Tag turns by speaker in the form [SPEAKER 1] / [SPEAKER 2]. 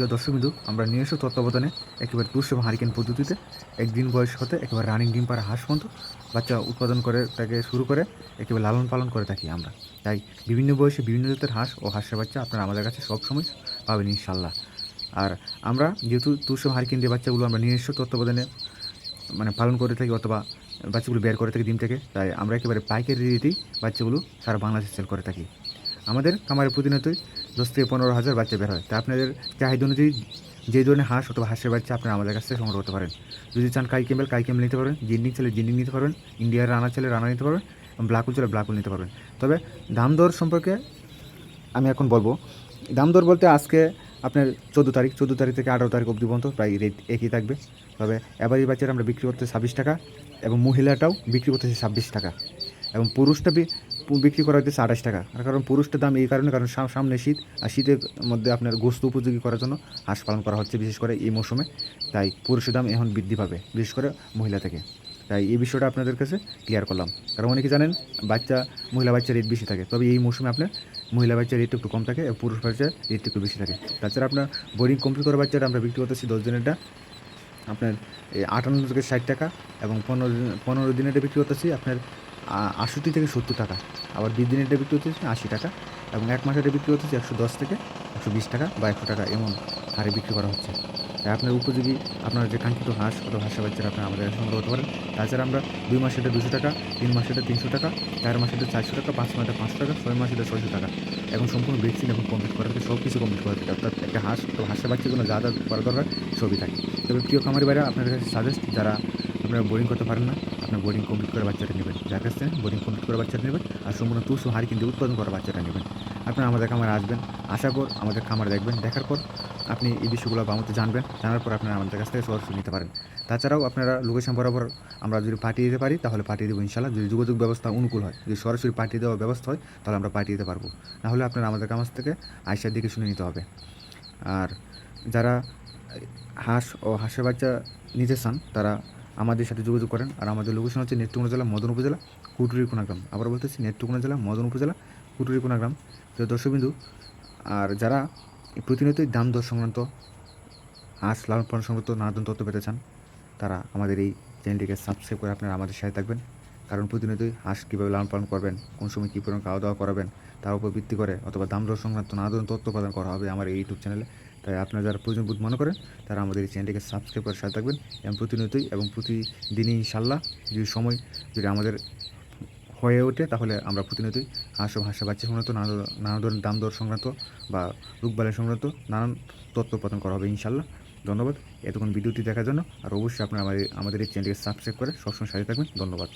[SPEAKER 1] প্রিয় দর্শকবিন্দু, আমরা নিয়ে এসো তত্ত্বাবধানে একেবারে তুষ এবং হারিকেন পদ্ধতিতে একদিন বয়স হতে একেবারে রানিং ডিম পাড়া হাঁস পর্যন্ত বাচ্চা উৎপাদন করে তাকে শুরু করে একেবারে লালন পালন করে থাকি আমরা। তাই বিভিন্ন বয়সে বিভিন্ন জাতের হাঁস ও হাঁসের বাচ্চা আপনারা আমাদের কাছে সবসময় পাবেন ইনশাল্লাহ। আর আমরা যেহেতু তুষ এবং হারিকেন দিয়ে বাচ্চাগুলো আমরা নিয়ে এসো তত্ত্বাবধানে পালন করে থাকি অথবা বাচ্চাগুলো বের করে থাকি ডিম থেকে, তাই আমরা একেবারে পাইকারি রেটেই বাচ্চাগুলো সারা বাংলাদেশে সেল করে থাকি। আমাদের খামারে প্রতিনিয়তই 10 থেকে 15 হাজার বাচ্চা বের হয়। তা আপনাদের চাহিদা অনুযায়ী যে ধরনের হাঁস অথবা হাঁসের বাচ্চা আপনারা আমাদের কাছ থেকে সংগ্রহ করতে পারেন। যদি চান কাই ক্যাম্বেল নিতে পারবেন, জিন্ডিং চাইলে জিন্ডিং নিতে পারবেন, ইন্ডিয়ার রানা চাইলে রানা নিতে পারবেন, এবং ব্ল্যাকুল চাইলে ব্ল্যাকুল নিতে পারবেন। তবে দাম দর সম্পর্কে আমি এখন বলবো। দাম দর বলতে আজকে আপনার 14 তারিখ থেকে 18 তারিখ অবধি পর্যন্ত প্রায় রেট একই থাকবে। তবে এবারই বাচ্চারা আমরা বিক্রি করতে 26 টাকা, এবং মহিলাটাও বিক্রি করতেছি 26 টাকা, এবং পুরুষটা বিক্রি করা হচ্ছে 28 টাকা। কারণ পুরুষটার দাম এই কারণে, কারণ সামনে শীত, আর শীতের মধ্যে আপনার গোস্ত উপযোগী করার জন্য হাঁস পালন করা হচ্ছে বিশেষ করে এই মৌসুমে। তাই পুরুষের দাম এখন বৃদ্ধি পাবে বিশেষ করে মহিলা থেকে। তাই এই বিষয়টা আপনাদের কাছে ক্লিয়ার করলাম। কারণ অনেকে জানেন মহিলা বাচ্চার রেট বেশি থাকে, তবে এই মৌসুমে আপনার মহিলা বাচ্চার রেট একটু কম থাকে এবং পুরুষ বাচ্চার রেট একটু বেশি থাকে। তাছাড়া আপনার বোর্ডিং কমপ্লিট করা বাচ্চাটা আমরা বিক্রি করতেছি 10 দিনেরটা আপনার 58 থেকে 60 টাকা, এবং 15 দিনেরটা বিক্রি করতেছি আপনার 68 থেকে 70 টাকা। আবার 20 দিনেরটা বিক্রি করতেছি 80 টাকা, এবং 1 মাসেরটা বিক্রি করতেছি 110 থেকে 120 টাকা বা 100 টাকা, এমন হারে বিক্রি করা হচ্ছে। তাই আপনার উপযোগী আপনার যে কাঙ্ক্ষিত হাঁস অথবা হাঁসের বাচ্চারা আপনারা আমাদের কাছে সংগ্রহ করতে পারেন। তাছাড়া আমরা 2 মাসেরটা 200 টাকা, 3 মাসেরটা 300 টাকা, 4 মাসেরটা 400 টাকা, 5 মাসেরটা 500 টাকা, 6 মাসেরটা 600 টাকা, এখন সম্পূর্ণ ভ্যাকসিন এবং কমপ্লিট করা থাকে, সব কিছু কমপ্লিট করা থাকে। অর্থাৎ একটা হাঁস অথবা হাঁসের বাচ্চার জন্য যা যা করা দরকার সবই থাকে। তবে প্রিয় খামারি ভাইরা, আপনাদের কাছে সাজেস্ট, যারা আপনারা বোর্ডিং করতে পারেন না, আপনার বোর্ডিং কমপ্লিট করে বাচ্চাটা নেবেন, যার কাছ থেকে বোর্ডিং কমপ্লিট করে বাচ্চাটা নেবেন, আর সম্পূর্ণ তুষ ও হাঁড়ি কিন্তু উৎপাদন করা বাচ্চাটা নেবেন। আপনারা আমাদের খামারে আসবেন, আসার পর আমাদের খামারে দেখবেন, দেখার পর আপনি এই বিষয়গুলো আমাদের জানবেন, জানার পর আপনারা আমাদের কাছ থেকে সরাসরি নিতে পারেন। তাছাড়াও আপনারা লোকেশন বরাবর আমরা যদি পাঠিয়ে দিতে পারি তাহলে পাঠিয়ে দেবো ইনশাল্লাহ, যদি যোগাযোগ ব্যবস্থা অনুকূল হয়, যদি সরাসরি পাঠিয়ে দেওয়ার ব্যবস্থা হয় তাহলে আমরা পাঠিয়ে দিতে পারবো, নাহলে আপনারা আমাদের কাছ থেকে আইসার দিকে শুনে নিতে হবে। আর যারা হাঁস ও হাঁসের বাচ্চা নিতে চান তারা আমাদের সাথে যোগাযোগ করেন। আর আমাদের লোকেশন হচ্ছে নেত্রকোনা জেলা মদন উপজেলা কুটুরিকোনা গ্রাম। আবার বলতেছি নেত্রকোনা জেলা মদন উপজেলা কুটুরিকোনা গ্রাম। তো দর্শকবিন্দু, আর যারা প্রতিনিয়তই দাম দর সংক্রান্ত, হাঁস লালন পালন সংক্রান্ত নানান তথ্য পেতে চান, তারা আমাদের এই চ্যানেলটিকে সাবস্ক্রাইব করে আপনারা আমাদের সাথে থাকবেন। কারণ প্রতিনিয়তই হাঁস কীভাবে লালন পালন করবেন, কোন সময় কী পরিমাণ খাওয়া দাওয়া করাবেন তার উপর ভিত্তি করে, অথবা দাম দর সংক্রান্ত নানান তথ্য প্রদান করা হবে আমার এই ইউটিউব চ্যানেলে। তাই আপনারা যারা প্রয়োজন বোধ মনে করেন তারা আমাদের এই চ্যানেলটিকে সাবস্ক্রাইব করে সাথে থাকবেন, এবং প্রতিনিয়তই এবং প্রতিদিনই ইনশাল্লাহ যদি সময় যদি আমাদের হয়ে ওঠে তাহলে আমরা প্রতিনিয়তই হাঁস ও হাঁসের বাচ্চা সংক্রান্ত নানা ধরনের দাম দর সংক্রান্ত বা রোগবালাই সংক্রান্ত নানান তথ্য প্রদান করা হবে ইনশাল্লাহ। ধন্যবাদ এতক্ষণ ভিডিওটি দেখার জন্য। আর অবশ্যই আপনারা আমাদের এই চ্যানেলটিকে সাবস্ক্রাইব করে সবসময় সাথে থাকবেন। ধন্যবাদ।